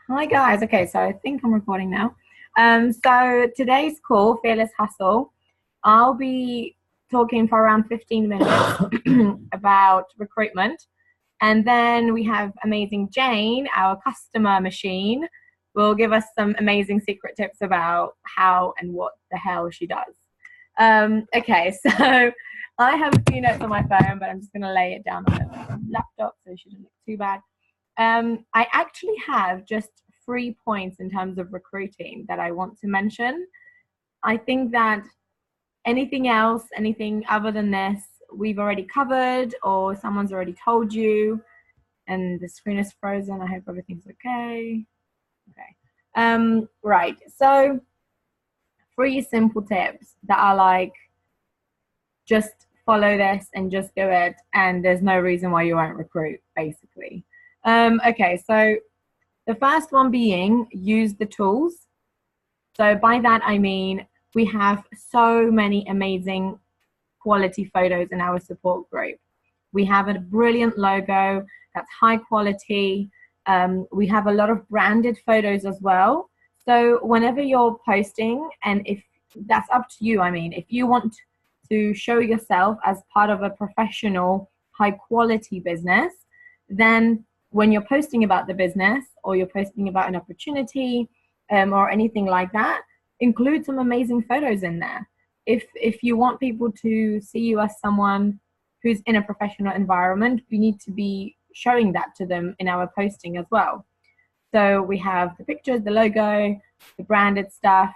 Hi guys. Okay, so I think I'm recording now. So today's call, Fearless Hustle, I'll be talking for around 15 minutes about recruitment. And then we have amazing Jane, our customer machine, will give us some amazing secret tips about how and what the hell she does. Okay, so I have a few notes on my phone, but I'm just going to lay it down on the laptop so it shouldn't look too bad. I actually have just 3 points in terms of recruiting that I want to mention. I think that anything else, anything other than this, we've already covered or someone's already told you. And the screen is frozen. I hope everything's okay. Okay. Right. So 3 simple tips that are like, just follow this and just do it. And there's no reason why you won't recruit, basically. Okay, so the first one being use the tools. So by that I mean we have so many amazing quality photos in our support group. We have a brilliant logo that's high quality. We have a lot of branded photos as well. So whenever you're posting, and if that's up to you, I mean, if you want to show yourself as part of a professional, high quality business, then when you're posting about the business or you're posting about an opportunity or anything like that, include some amazing photos in there. If you want people to see you as someone who's in a professional environment, we need to be showing that to them in our posting as well. So we have the pictures, the logo, the branded stuff,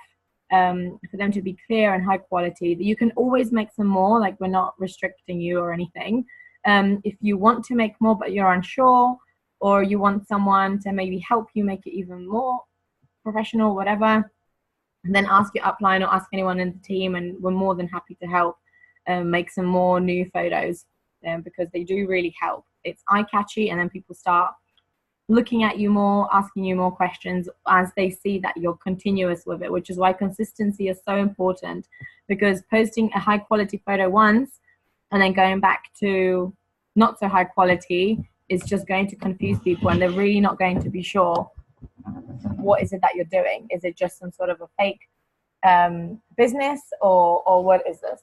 for them to be clear and high quality. You can always make some more, like we're not restricting you or anything. If you want to make more but you're unsure, or you want someone to maybe help you make it even more professional, whatever, then ask your upline or ask anyone in the team, and we're more than happy to help make some more new photos because they do really help. It's eye-catchy, and then people start looking at you more, asking you more questions as they see that you're continuous with it, which is why consistency is so important, because posting a high quality photo once and then going back to not so high quality is just going to confuse people, and they're really not going to be sure what is it that you're doing. Is it just some sort of a fake business, or what is this?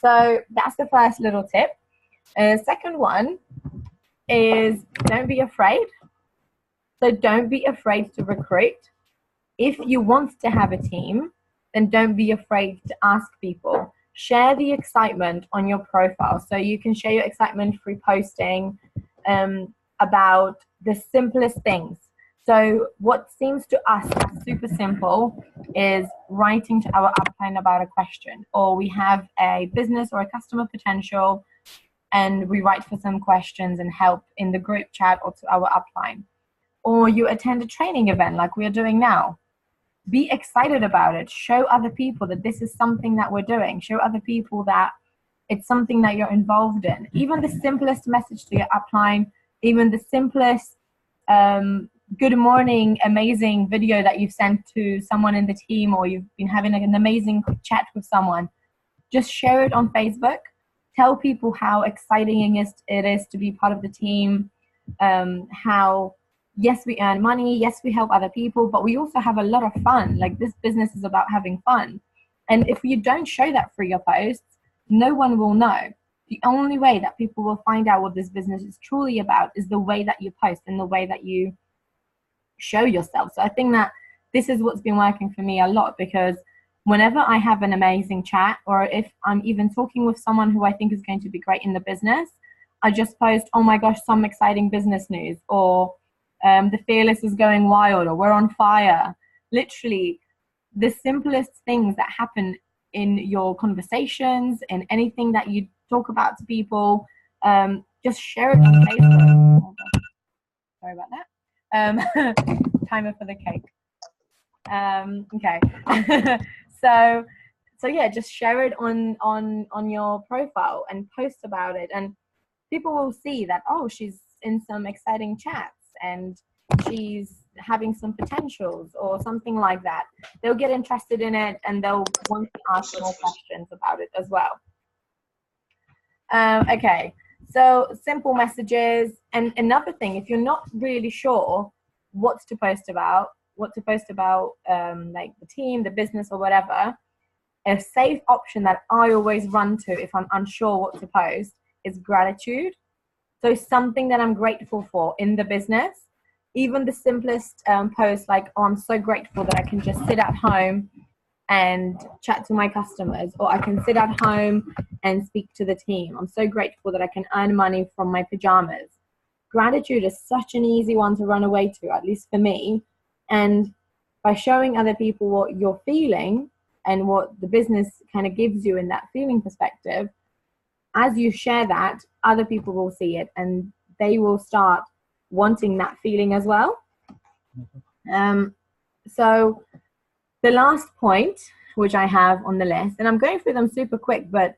So that's the first little tip. Second one is don't be afraid. So don't be afraid to recruit. If you want to have a team, then don't be afraid to ask people. Share the excitement on your profile. So you can share your excitement through posting about the simplest things. So what seems to us as super simple is writing to our upline about a question, or we have a business or a customer potential and we write for some questions and help in the group chat or to our upline. Or you attend a training event like we are doing now. Be excited about it. Show other people that this is something that we're doing. Show other people that it's something that you're involved in. Even the simplest message to your upline, even the simplest good morning, amazing video that you've sent to someone in the team, or you've been having an amazing chat with someone, just share it on Facebook. Tell people how exciting it is to be part of the team, how yes, we earn money, yes, we help other people, but we also have a lot of fun. Like, this business is about having fun. And if you don't show that through your posts, no one will know. The only way that people will find out what this business is truly about is the way that you post and the way that you show yourself. So I think that this is what's been working for me a lot, because whenever I have an amazing chat, or if I'm even talking with someone who I think is going to be great in the business, I just post, oh my gosh, some exciting business news, or the Fearless is going wild, or we're on fire. Literally the simplest things that happen in your conversations and anything that you talk about to people, just share it on Facebook. Sorry about that. Timer for the cake. Okay. so yeah, just share it on your profile and post about it, and people will see that, oh, she's in some exciting chats and she's having some potentials or something like that. They'll get interested in it and they'll want to ask more questions about it as well. Okay, so simple messages. And another thing, if you're not really sure what to post about, like the team, the business, or whatever. A safe option that I always run to if I'm unsure what to post is gratitude. So something that I'm grateful for in the business, even the simplest post like, oh, I'm so grateful that I can just sit at home and chat to my customers, or I can sit at home and speak to the team. I'm so grateful that I can earn money from my pajamas. Gratitude is such an easy one to run away to, at least for me. And by showing other people what you're feeling and what the business kind of gives you in that feeling perspective, as you share that, other people will see it and they will start wanting that feeling as well. So the last point, which I have on the list, and I'm going through them super quick, but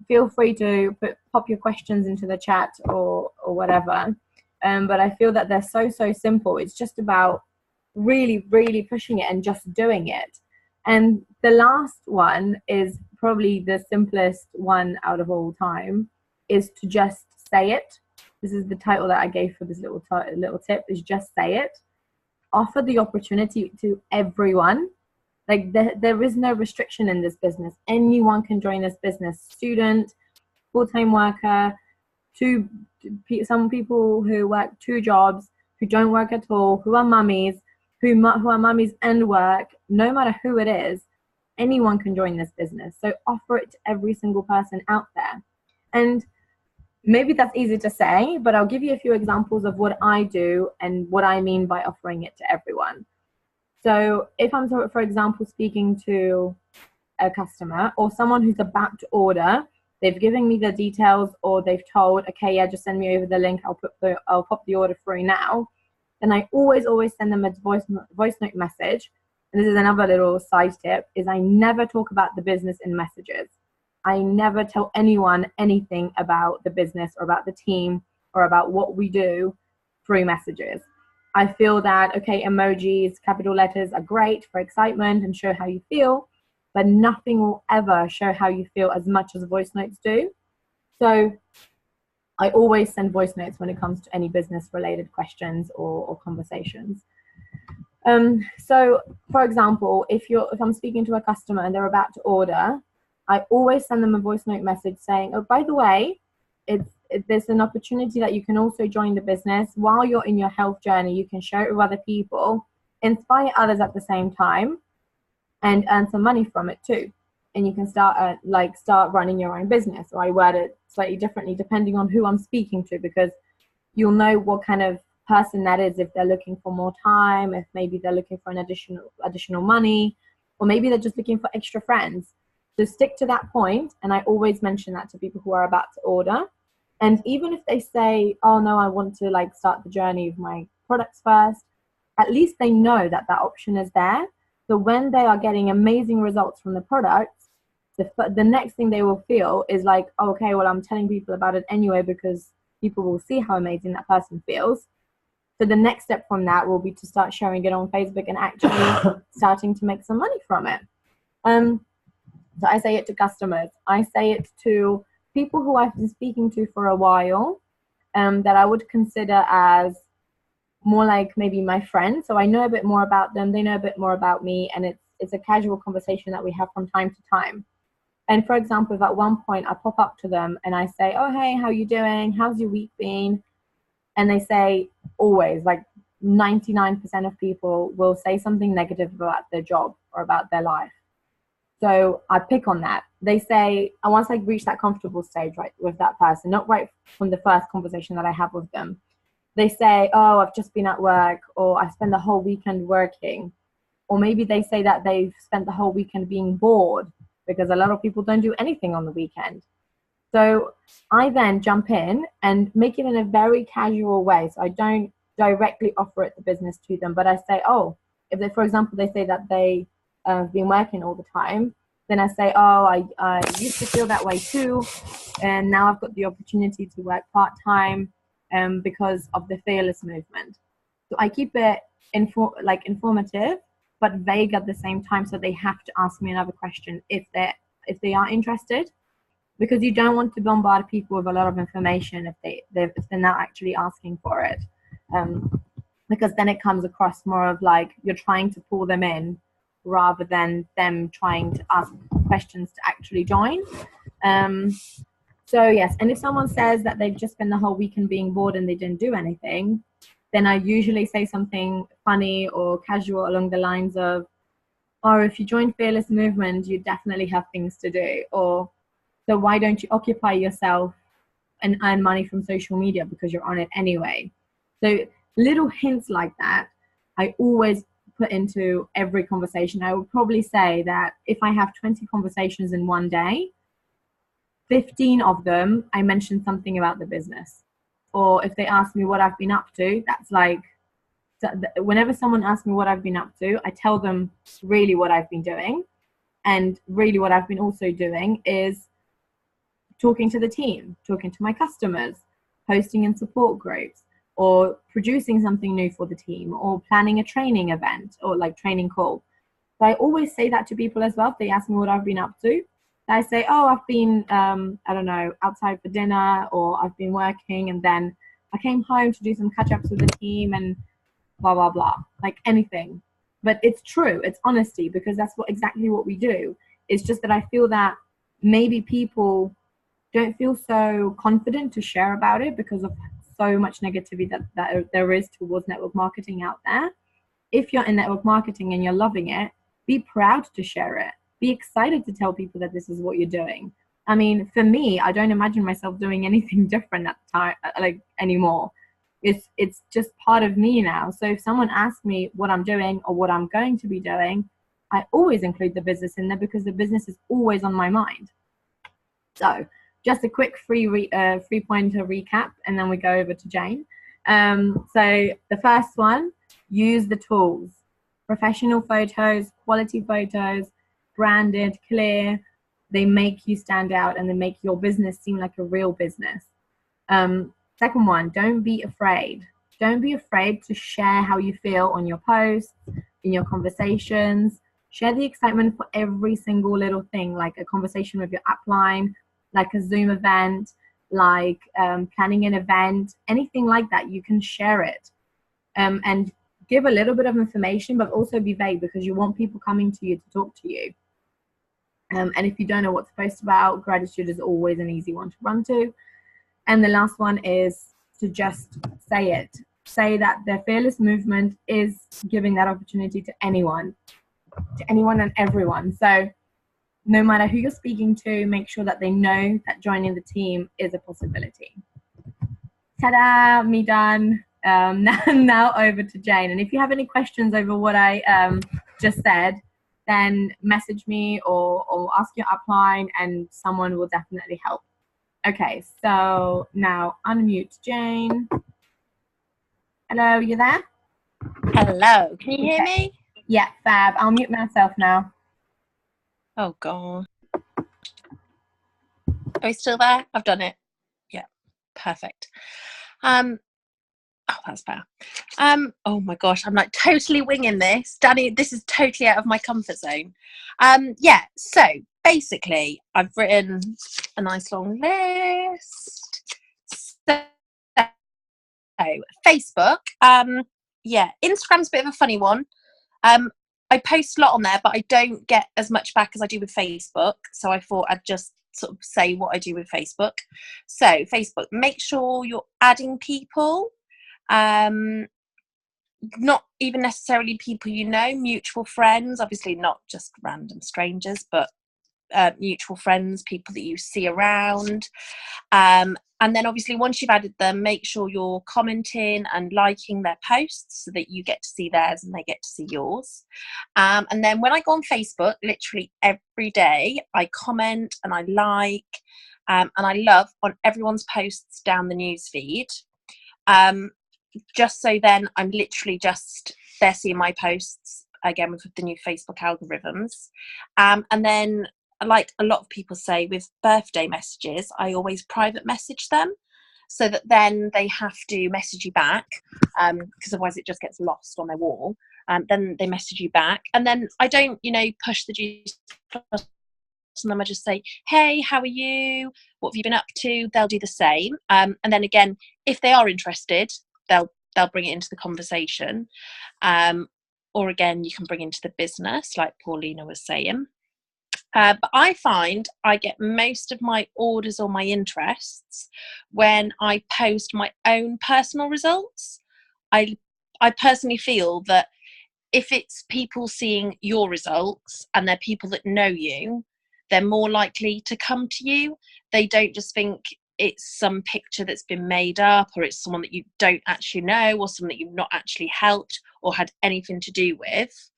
feel free to pop your questions into the chat or whatever. But I feel that they're so simple. It's just about really, really pushing it and just doing it. And the last one is probably the simplest one out of all time, is to just say it. This is the title that I gave for this little tip, is just say it. Offer the opportunity to everyone. Like there is no restriction in this business. Anyone can join this business. Student, full-time worker, some people who work 2 jobs, who don't work at all, who are mummies, who are mummies and work. No matter who it is, anyone can join this business. So offer it to every single person out there. And maybe that's easy to say, but I'll give you a few examples of what I do and what I mean by offering it to everyone. So if I'm, for example, speaking to a customer or someone who's about to order, they've given me the details, or they've told, okay, yeah, just send me over the link. I'll pop the order through now. And I always send them a voice note message. And this is another little side tip, is I never talk about the business in messages. I never tell anyone anything about the business or about the team or about what we do through messages. I feel that, okay, emojis, capital letters are great for excitement and show how you feel, but nothing will ever show how you feel as much as voice notes do. So I always send voice notes when it comes to any business related questions or conversations. So for example, if I'm speaking to a customer and they're about to order, I always send them a voice note message saying, oh, by the way, there's an opportunity that you can also join the business while you're in your health journey. You can share it with other people, inspire others at the same time, and earn some money from it too. And you can start running your own business. Or I word it slightly differently depending on who I'm speaking to, because you'll know what kind of person that is, if they're looking for more time, if maybe they're looking for an additional money, or maybe they're just looking for extra friends. So stick to that point, and I always mention that to people who are about to order. And even if they say, oh no, I want to start the journey of my products first, at least they know that option is there. So when they are getting amazing results from the products, the next thing they will feel is like, oh, okay, well, I'm telling people about it anyway because people will see how amazing that person feels. So the next step from that will be to start sharing it on Facebook and actually starting to make some money from it. So I say it to customers. I say it to people who I've been speaking to for a while, that I would consider as more like maybe my friends. So I know a bit more about them, they know a bit more about me, and it's a casual conversation that we have from time to time. And for example, if at one point I pop up to them and I say, oh, hey, how you doing? How's your week been? And they say, always, 99% of people will say something negative about their job or about their life. So I pick on that. They say, and once I reach that comfortable stage right with that person, not right from the first conversation that I have with them, they say, oh, I've just been at work, or I spent the whole weekend working. Or maybe they say that they've spent the whole weekend being bored, because a lot of people don't do anything on the weekend. So I then jump in and make it in a very casual way. So I don't directly offer it the business to them, but I say, oh, if they, for example, they say that they have been working all the time, then I say, oh, I used to feel that way too, and now I've got the opportunity to work part-time because of the Fearless movement. So I keep it informative, but vague at the same time, so they have to ask me another question if they are interested, because you don't want to bombard people with a lot of information if they're not actually asking for it. because then it comes across more of like you're trying to pull them in rather than them trying to ask questions to actually join. So yes, and if someone says that they've just spent the whole weekend being bored and they didn't do anything, then I usually say something funny or casual along the lines of, or if you join Fearless Movement, you definitely have things to do. Or, so why don't you occupy yourself and earn money from social media because you're on it anyway? So little hints like that, I always put into every conversation. I would probably say that if I have 20 conversations in one day, 15 of them, I mention something about the business. Or if they ask me what I've been up to, that's like, whenever someone asks me what I've been up to, I tell them really what I've been doing. And really what I've been also doing is talking to the team, talking to my customers, posting in support groups, or producing something new for the team, or planning a training event or like training call. So I always say that to people as well. If they ask me what I've been up to, I say, oh, I've been, I don't know, outside for dinner, or I've been working, and then I came home to do some catch-ups with the team and blah, blah, blah, like anything. But it's true, it's honesty, because that's exactly what we do. It's just that I feel that maybe people don't feel so confident to share about it because of so much negativity that there is towards network marketing out there. If you're in network marketing and you're loving it, be proud to share it. Be excited to tell people that this is what you're doing. I mean, for me, I don't imagine myself doing anything different at the time, like anymore. It's just part of me now. So if someone asks me what I'm doing or what I'm going to be doing, I always include the business in there because the business is always on my mind. So just a quick free pointer recap, and then we go over to Jane. So the first one, use the tools. Professional photos, quality photos, branded, clear. They make you stand out and they make your business seem like a real business. Second one, don't be afraid. Don't be afraid to share how you feel on your posts, in your conversations. Share the excitement for every single little thing, like a conversation with your upline, like a Zoom event, like planning an event, anything like that. You can share it and give a little bit of information, but also be vague because you want people coming to you to talk to you. And if you don't know what to post about, gratitude is always an easy one to run to. And the last one is to just say it. Say that the Fearless Movement is giving that opportunity to anyone and everyone. So no matter who you're speaking to, make sure that they know that joining the team is a possibility. Ta-da, me done. Now over to Jane. And if you have any questions over what I just said, then message me or ask your upline and someone will definitely help. Okay, so now unmute Jane. Hello, you there? Hello, can you hear me? Yeah, fab. I'll mute myself now. Oh, God. Are we still there? I've done it. Yeah, perfect. Oh, that's better. Oh my gosh, I'm like totally winging this. Danny, this is totally out of my comfort zone. Yeah, so basically I've written a nice long list. So Facebook, yeah, Instagram's a bit of a funny one. I post a lot on there, but I don't get as much back as I do with Facebook. So I thought I'd just sort of say what I do with Facebook. So Facebook, make sure you're adding people, not even necessarily people you know, mutual friends, obviously not just random strangers, but mutual friends, people that you see around. And then obviously once you've added them, make sure you're commenting and liking their posts so that you get to see theirs and they get to see yours. And then when I go on Facebook, literally every day, I comment and I like and I love on everyone's posts down the news feed. Just so then I'm literally just there seeing my posts again with the new Facebook algorithms. And then, like a lot of people say with birthday messages, I always private message them so that then they have to message you back because otherwise it just gets lost on their wall. Then they message you back, and then I don't, push the juice on them. I just say, hey, how are you? What have you been up to? They'll do the same. And then again, if they are interested, they'll they'll bring it into the conversation. Or again, you can bring into the business, like Paulina was saying. But I find I get most of my orders or my interests when I post my own personal results. I personally feel that if it's people seeing your results and they're people that know you, they're more likely to come to you. They don't just think it's some picture that's been made up, or it's someone that you don't actually know, or someone that you've not actually helped or had anything to do with.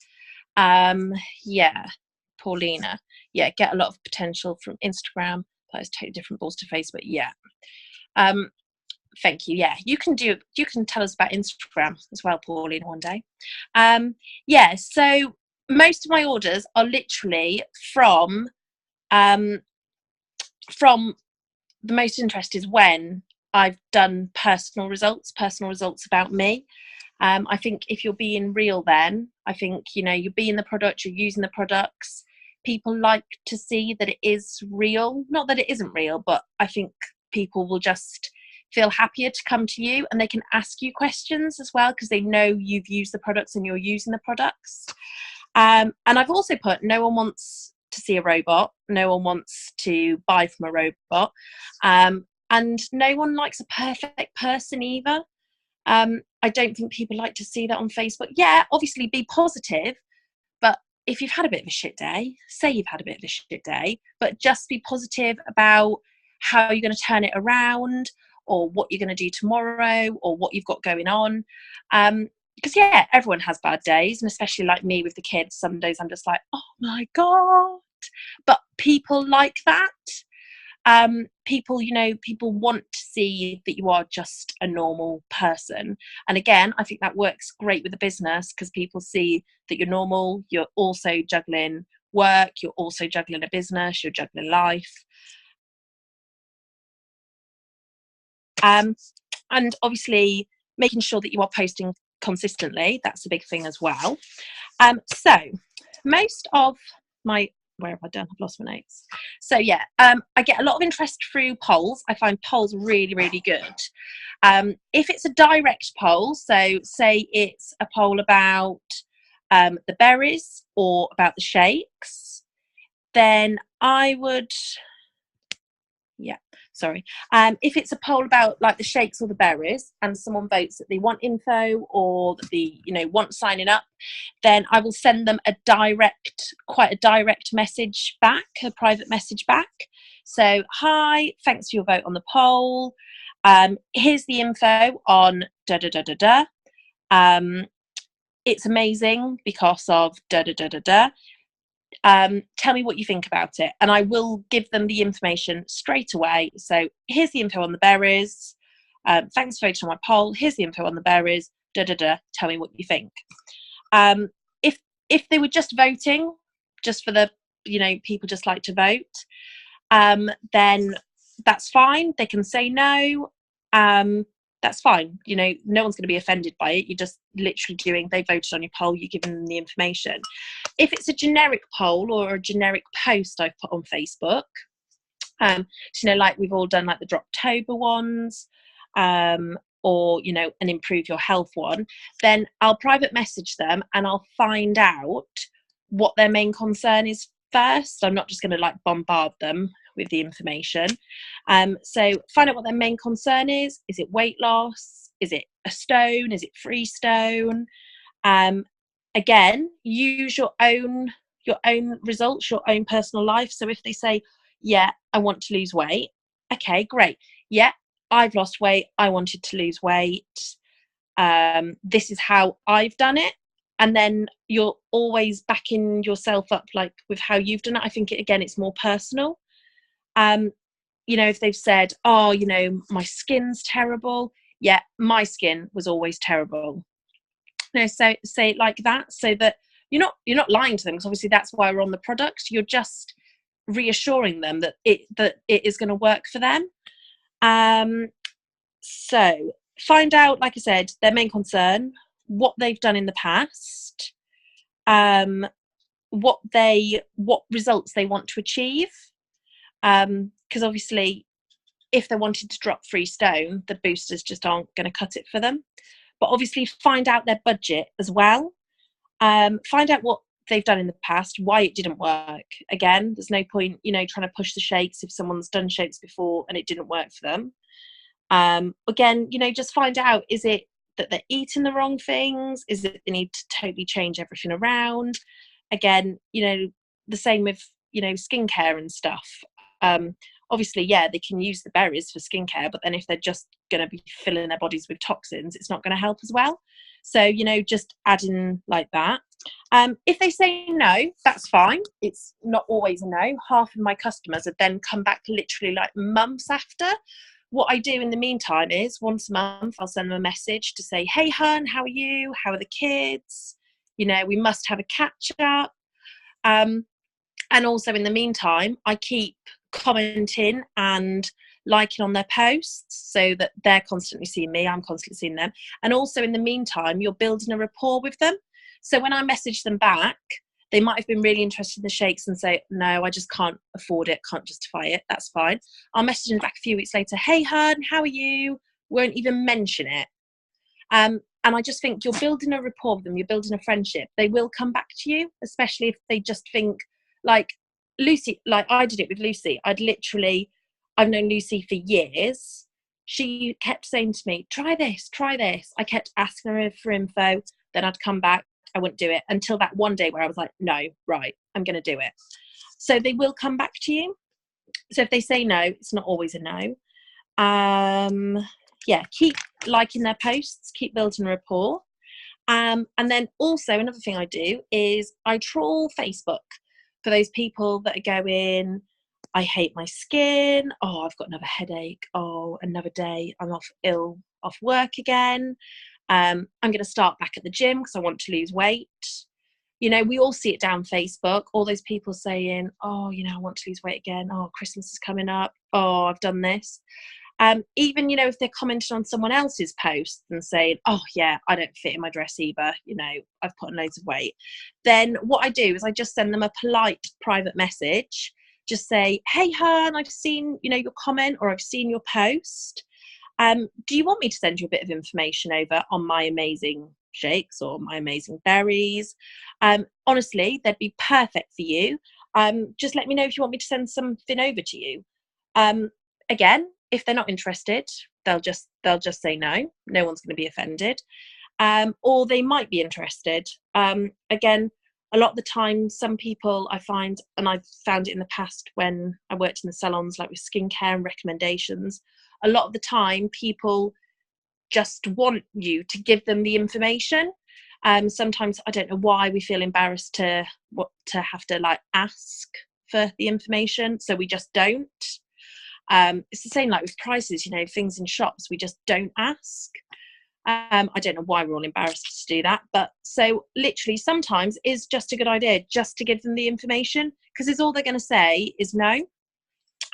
Yeah, Paulina. Yeah, get a lot of potential from Instagram. That is totally different balls to Facebook. Yeah. Thank you. Yeah, you can tell us about Instagram as well, Paulina, one day. Yeah, so most of my orders are literally from the most interest is when I've done personal results about me. I think if you're being real, then I think, you know, you're being the product, you're using the products. People like to see that it is real. Not that it isn't real, but I think people will just feel happier to come to you, and they can ask you questions as well because they know you've used the products and you're using the products. And I've also put, no one wants to see a robot, no one wants to buy from a robot, and no one likes a perfect person either. I don't think people like to see that on Facebook. Yeah, obviously be positive, but if you've had a bit of a shit day, say you've had a bit of a shit day, but just be positive about how you're going to turn it around, or what you're going to do tomorrow, or what you've got going on. Because yeah, everyone has bad days, and especially like me with the kids, some days I'm just like, oh my God. But people like that. People want to see that you are just a normal person. And again, I think that works great with the business because people see that you're normal, you're also juggling work, you're also juggling a business, you're juggling life. And obviously making sure that you are posting consistently, that's a big thing as well. So most of my, where have I done? I've lost my notes. So yeah, I get a lot of interest through polls. I find polls really, really good. If it's a direct poll, so say it's a poll about the berries or about the shakes, then I would, if it's a poll about like the shakes or the berries, and someone votes that they want info or that they want signing up, then I will send them quite a direct message back, a private message back. So, hi, thanks for your vote on the poll. Here's the info on da da da da da. It's amazing because of da da da da da. Tell me what you think about it, and I will give them the information straight away. So here's the info on the berries, thanks for voting on my poll, here's the info on the berries, da da da, tell me what you think. If they were just voting just for the people just like to vote, then that's fine, they can say no. That's fine, no one's going to be offended by it. You're just literally they voted on your poll, you're giving them the information. If it's a generic poll or a generic post I've put on Facebook, like we've all done like the Droptober ones, or an Improve Your Health one, then I'll private message them and I'll find out what their main concern is first. I'm not just going to like bombard them with the information. So find out what their main concern is. Is it weight loss? Is it a stone? Is it 3 stone? Again, use your own results, your own personal life. So if they say, yeah, I want to lose weight, okay, great. Yeah, I've lost weight, I wanted to lose weight, this is how I've done it. And then you're always backing yourself up like with how you've done it. I think it's more personal. If they've said, oh, my skin's terrible, yeah, my skin was always terrible. So say it like that, so that you're not lying to them, because obviously that's why we're on the product. You're just reassuring them that it is going to work for them. So find out, like I said, their main concern, what they've done in the past, what results they want to achieve. Because obviously if they wanted to drop 3 stone, the boosters just aren't going to cut it for them. but obviously find out their budget as well. Find out what they've done in the past, why it didn't work. Again, there's no point, trying to push the shakes if someone's done shakes before and it didn't work for them. Again, just find out, is it that they're eating the wrong things? Is it they need to totally change everything around? Again, the same with, skincare and stuff. Obviously, yeah, they can use the berries for skincare, but then if they're just going to be filling their bodies with toxins, it's not going to help as well. So, just adding like that. If they say no, that's fine. It's not always a no. Half of my customers have then come back literally like months after. What I do in the meantime is once a month, I'll send them a message to say, hey, hun, how are you? How are the kids? We must have a catch up. And also in the meantime, I keep commenting and liking on their posts so that they're constantly seeing me, I'm constantly seeing them. And also in the meantime, you're building a rapport with them. So when I message them back, they might have been really interested in the shakes and say, no, I just can't afford it, can't justify it. That's fine. I'll message them back a few weeks later, hey, hun, how are you? Won't even mention it. And I just think you're building a rapport with them, you're building a friendship. They will come back to you, especially if they just think, like Lucy, like I did it with Lucy. I've known Lucy for years. She kept saying to me, try this. I kept asking her for info. Then I'd come back. I wouldn't do it until that one day where I was like, no, right, I'm going to do it. So they will come back to you. So if they say no, it's not always a no. Keep liking their posts, keep building rapport. And then also another thing I do is I trawl Facebook for those people that are going, I hate my skin. Oh, I've got another headache. Oh, another day I'm off work again. I'm going to start back at the gym because I want to lose weight. We all see it down Facebook. All those people saying, oh, I want to lose weight again. Oh, Christmas is coming up. Oh, I've done this. Even, if they're commenting on someone else's post and saying, oh, yeah, I don't fit in my dress either. I've put on loads of weight. Then what I do is I just send them a polite private message. Just say, hey, hun, I've seen, your comment or I've seen your post. Do you want me to send you a bit of information over on my amazing shakes or my amazing berries? Honestly, they'd be perfect for you. Just let me know if you want me to send something over to you. Again, if they're not interested, they'll just say no. No one's going to be offended. Or they might be interested. Again, a lot of the time, some people I find, and I've found it in the past when I worked in the salons, like with skincare and recommendations, a lot of the time people just want you to give them the information. Sometimes I don't know why we feel embarrassed to have to like ask for the information, so we just don't. It's the same like with prices, things in shops, we just don't ask. I don't know why we're all embarrassed to do that, but so literally sometimes it's just a good idea just to give them the information, because it's all they're going to say is no.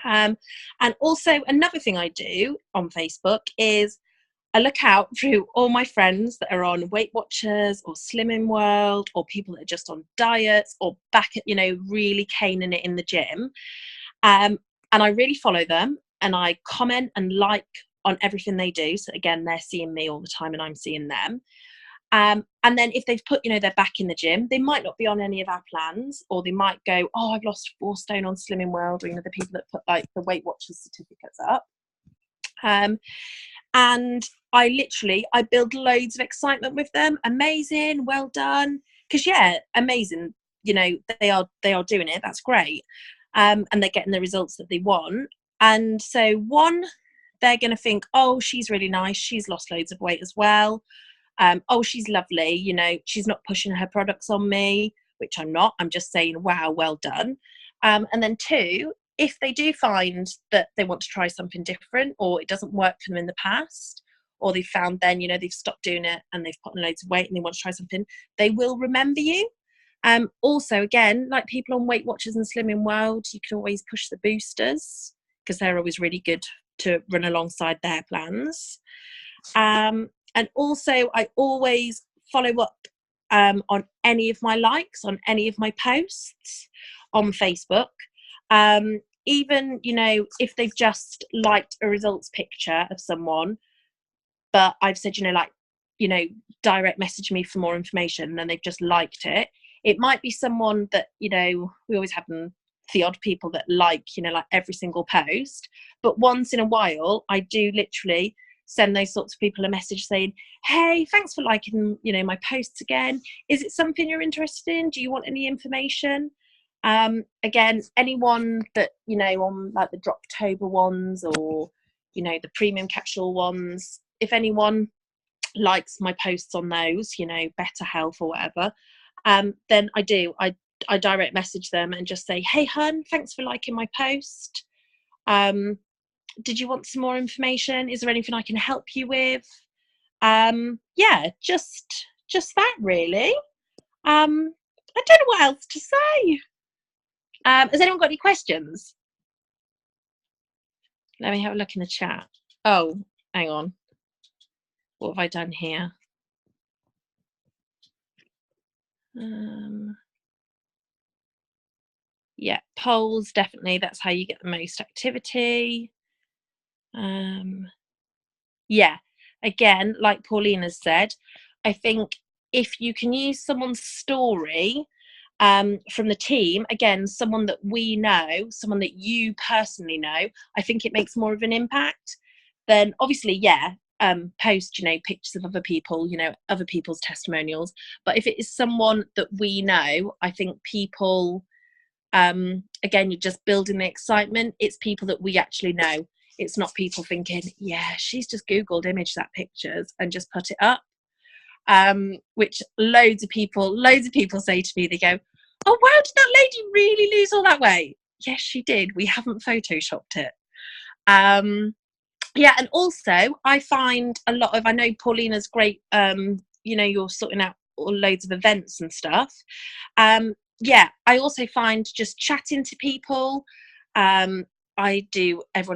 And also another thing I do on Facebook is I look out through all my friends that are on Weight Watchers or Slimming World, or people that are just on diets or back at, really caning it in the gym. And I really follow them and I comment and like on everything they do. So again, they're seeing me all the time and I'm seeing them. And then if they've put, they're back in the gym, they might not be on any of our plans, or they might go, oh, I've lost 4 stone on Slimming World, or, the people that put like the Weight Watchers certificates up. And I build loads of excitement with them. Amazing, well done. Because amazing, they are doing it. That's great. And they're getting the results that they want. And so one, they're going to think, oh, she's really nice. She's lost loads of weight as well. Oh, she's lovely. She's not pushing her products on me, which I'm not. I'm just saying, wow, well done. And then 2, if they do find that they want to try something different, or it doesn't work for them in the past, or they've found then, they've stopped doing it and they've put on loads of weight and they want to try something, they will remember you. Also, again, like people on Weight Watchers and Slimming World, you can always push the boosters because they're always really good to run alongside their plans. And also, I always follow up on any of my likes, on any of my posts on Facebook. Even, if they've just liked a results picture of someone, but I've said, direct message me for more information and they've just liked it. It might be someone that, we always have the odd people that like every single post, but once in a while I do literally send those sorts of people a message saying, hey, thanks for liking my posts again, is it something you're interested in, do you want any information? Again, anyone that on like the Droptober ones or the premium capsule ones, if anyone likes my posts on those, better health or whatever, then I direct message them and just say, hey hun, thanks for liking my post, did you want some more information, is there anything I can help you with? Yeah, just that really. I don't know what else to say. Has anyone got any questions? Let me have a look in the chat. Oh, hang on, what have I done here? Yeah, polls, definitely, that's how you get the most activity. Yeah, again, like Paulina said, I think if you can use someone's story from the team, again, someone that we know, someone that you personally know, I think it makes more of an impact. Then obviously, yeah, post pictures of other people, other people's testimonials, but if it is someone that we know, I think people, again, you're just building the excitement. It's people that we actually know. It's not people thinking, yeah, she's just Googled image that pictures and just put it up, which loads of people say to me. They go, oh wow, did that lady really lose all that weight? Yes, she did, we haven't photoshopped it. Yeah, and also I find a lot of, I know Paulina's great, you're sorting out all loads of events and stuff. Yeah, I also find just chatting to people, everyone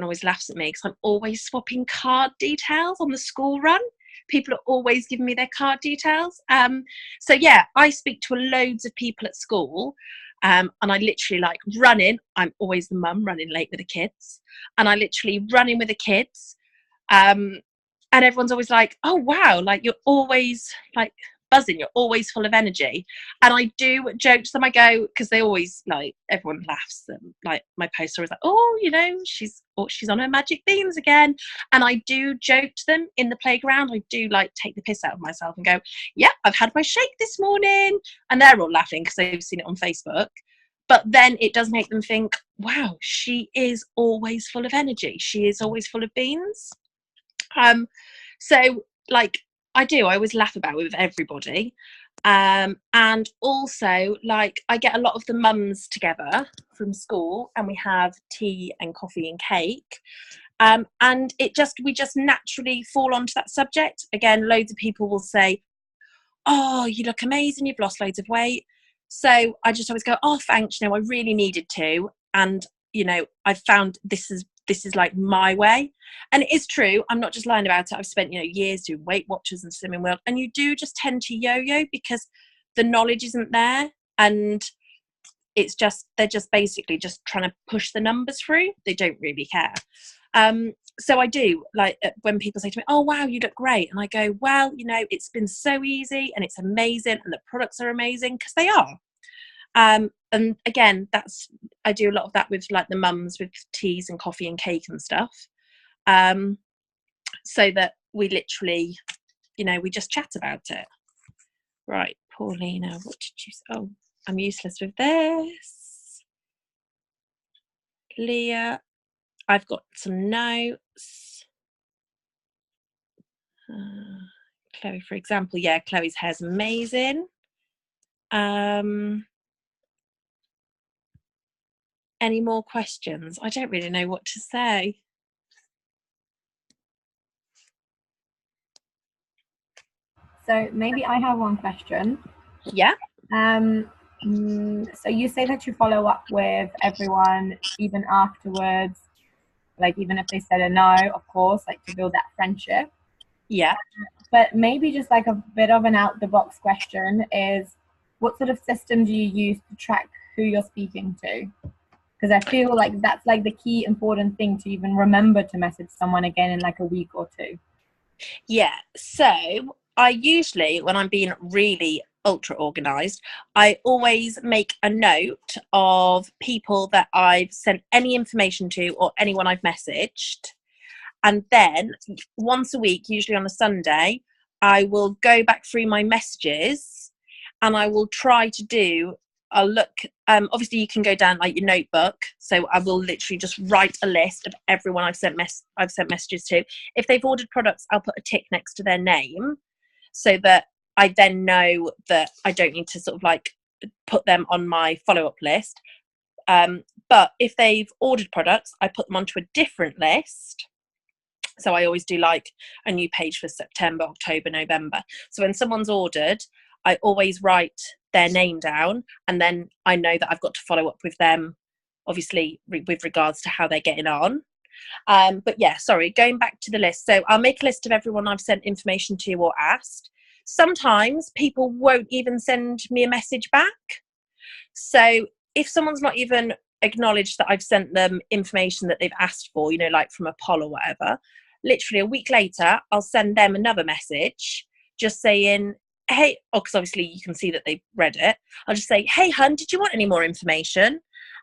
always laughs at me because I'm always swapping card details on the school run. People are always giving me their card details. So yeah, I speak to loads of people at school, and I literally like running. I'm always the mum running late with the kids, and I literally run in with the kids. And everyone's always like, oh wow, like you're always like buzzing, you're always full of energy. And I do joke to them, I go, because they always like, everyone laughs, like my poster is like, oh, she's on her magic beans again. And I do joke to them in the playground. I do like take the piss out of myself and go, yeah, I've had my shake this morning, and they're all laughing because they've seen it on Facebook. But then it does make them think, wow, she is always full of energy, she is always full of beans. So like I always laugh about it with everybody. And also like I get a lot of the mums together from school and we have tea and coffee and cake. And we just naturally fall onto that subject. Again, loads of people will say, oh, you look amazing, you've lost loads of weight. So I just always go, oh, thanks, I really needed to. And, I've found this is like my way. And it is true, I'm not just lying about it. I've spent years doing Weight Watchers and Slimming World, and you do just tend to yo-yo because the knowledge isn't there, and they're just basically just trying to push the numbers through. They don't really care. So I do like when people say to me, oh wow, you look great, and I go, well, it's been so easy and it's amazing and the products are amazing, because they are. And again, I do a lot of that with like the mums with teas and coffee and cake and stuff, so that we literally, we just chat about it. Right, Paulina, what did you say? Oh, I'm useless with this. Leah, I've got some notes. Chloe, for example, yeah, Chloe's hair's amazing. Any more questions? I don't really know what to say. So maybe I have one question. Yeah. So you say that you follow up with everyone even afterwards, like even if they said a no, of course, like to build that friendship. Yeah. But maybe just like a bit of an out the box question is, what sort of system do you use to track who you're speaking to? Because I feel like that's like the key important thing to even remember to message someone again in like a week or two. Yeah. So I usually, when I'm being really ultra organized, I always make a note of people that I've sent any information to or anyone I've messaged. And then once a week, usually on a Sunday, I will go back through my messages and I will try to do I'll look, obviously you can go down like your notebook. So I will literally just write a list of everyone I've sent messages to. If they've ordered products, I'll put a tick next to their name so that I then know that I don't need to sort of like put them on my follow-up list. But if they've ordered products, I put them onto a different list. So I always do like a new page for September, October, November. So when someone's ordered, I always write their name down, and then I know that I've got to follow up with them, obviously with regards to how they're getting on. But yeah, sorry, going back to the list. So I'll make a list of everyone I've sent information to or asked. Sometimes people won't even send me a message back. So if someone's not even acknowledged that I've sent them information that they've asked for, you know, like from a poll or whatever, literally a week later, I'll send them another message just saying, hey, because obviously you can see that they've read it. I'll just say, hey, hun, did you want any more information?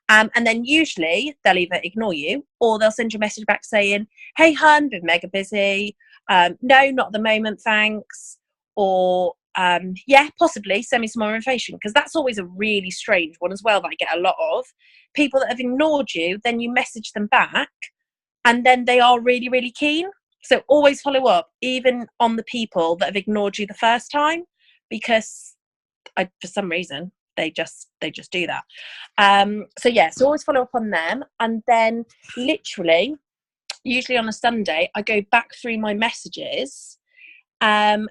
And then usually they'll either ignore you or they'll send you a message back saying, hey, hun, been mega busy. No, not at the moment, thanks. Or, yeah, possibly send me some more information. Because that's always a really strange one as well that I get a lot of. People that have ignored you, then you message them back and then they are really, really keen. So always follow up, even on the people that have ignored you the first time, because for some reason they just do that. So yeah, so always follow up on them, and then literally, usually on a Sunday, I go back through my messages, and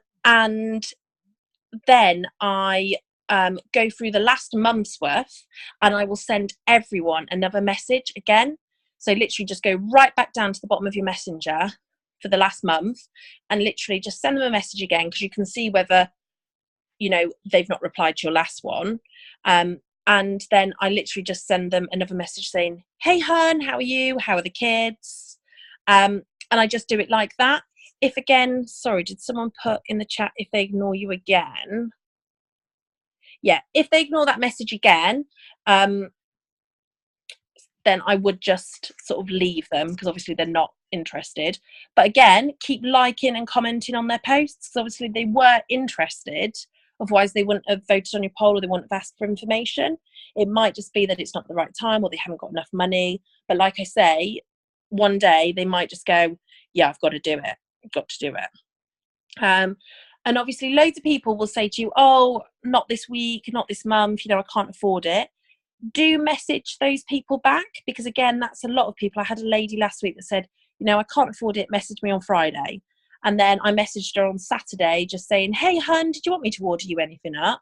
then I go through the last month's worth, and I will send everyone another message again. So literally just go right back down to the bottom of your messenger for the last month and literally just send them a message again, because you can see whether, you know, they've not replied to your last one. And then I literally just send them another message saying, hey, hun, how are you? How are the kids? And I just do it like that. If again, sorry, did someone put in the chat if they ignore you again? Yeah, if they ignore that message again, then I would just sort of leave them, because obviously they're not interested. But again, keep liking and commenting on their posts, because obviously they were interested. Otherwise, they wouldn't have voted on your poll, or they wouldn't have asked for information. It might just be that it's not the right time, or they haven't got enough money. But like I say, one day they might just go, yeah, I've got to do it. I've got to do it. And obviously loads of people will say to you, oh, not this week, not this month, you know, I can't afford it. Do message those people back, because again, that's a lot of people. I had a lady last week that said, you know, I can't afford it, message me on Friday. And then I messaged her on Saturday just saying, hey, hun, did you want me to order you anything up?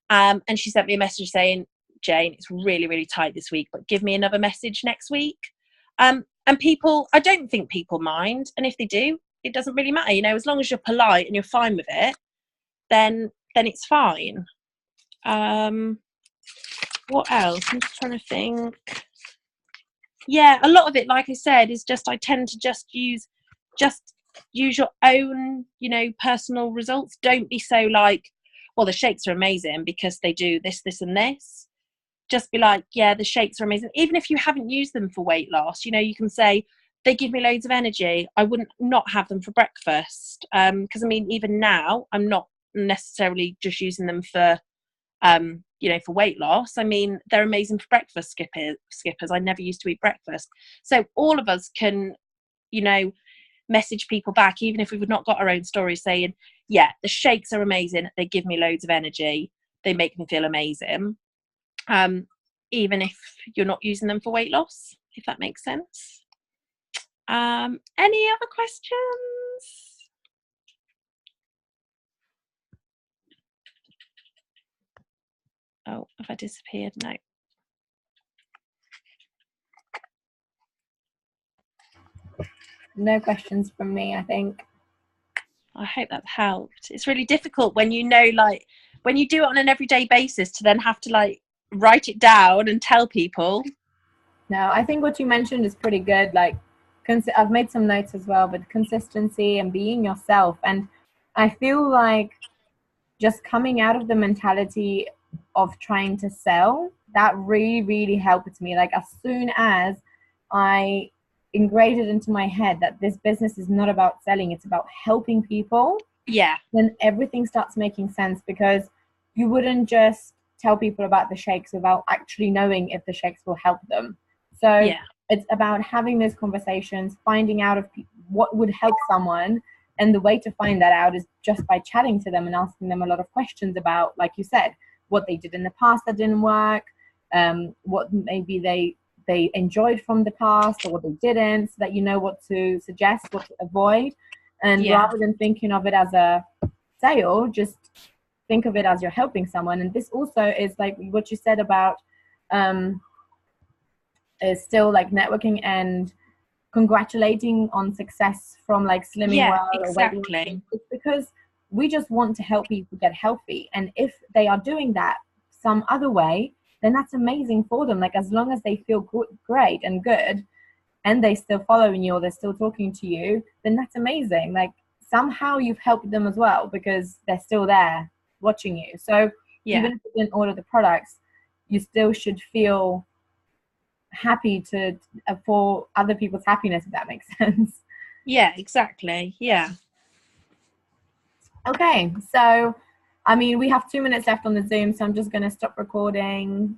And she sent me a message saying, Jane, it's really, really tight this week, but give me another message next week. And people, I don't think people mind. And if they do, it doesn't really matter. You know, as long as you're polite and you're fine with it, then it's fine. What else? I'm just trying to think. Yeah, a lot of it, like I said, is just I tend to just use your own, you know, personal results. Don't be so like, well, the shakes are amazing because they do this, this, and this. Just be like, yeah, the shakes are amazing. Even if you haven't used them for weight loss, you know, you can say, they give me loads of energy. I wouldn't not have them for breakfast. Because I mean, even now, I'm not necessarily just using them for you know, for weight loss. I mean, they're amazing for breakfast skippers. I never used to eat breakfast. So all of us can, you know, message people back, even if we've not got our own story, saying, yeah, the shakes are amazing. They give me loads of energy. They make me feel amazing. Even if you're not using them for weight loss, if that makes sense. Any other questions? Oh, have I disappeared? No. No questions from me, I think. I hope that helped. It's really difficult when you know, like, when you do it on an everyday basis to then have to, like, write it down and tell people. No, I think what you mentioned is pretty good. Like, I've made some notes as well, but consistency and being yourself. And I feel like just coming out of the mentality of trying to sell, that really, really helped me. Like as soon as I ingrained it into my head that this business is not about selling, it's about helping people, Yeah. then everything starts making sense, because you wouldn't just tell people about the shakes without actually knowing if the shakes will help them. So Yeah. it's about having those conversations, finding out of what would help someone. And the way to find that out is just by chatting to them and asking them a lot of questions about, like you said, what they did in the past that didn't work, what maybe they enjoyed from the past or what they didn't, so that you know what to suggest, what to avoid. And Yeah. rather than thinking of it as a sale, just think of it as you're helping someone. And this also is like what you said about is still like networking and congratulating on success from like Slimming Yeah, World or Weight Watchers. exactly. It's because we just want to help people get healthy. And if they are doing that some other way, then that's amazing for them. Like as long as they feel great and good, and they still following you or they're still talking to you, then that's amazing. Like somehow you've helped them as well, because they're still there watching you. So Yeah. even if you didn't order the products, you still should feel happy to for other people's happiness, if that makes sense. Yeah, exactly. Yeah. Okay, so I mean, we have 2 minutes left on the Zoom, so I'm just going to stop recording.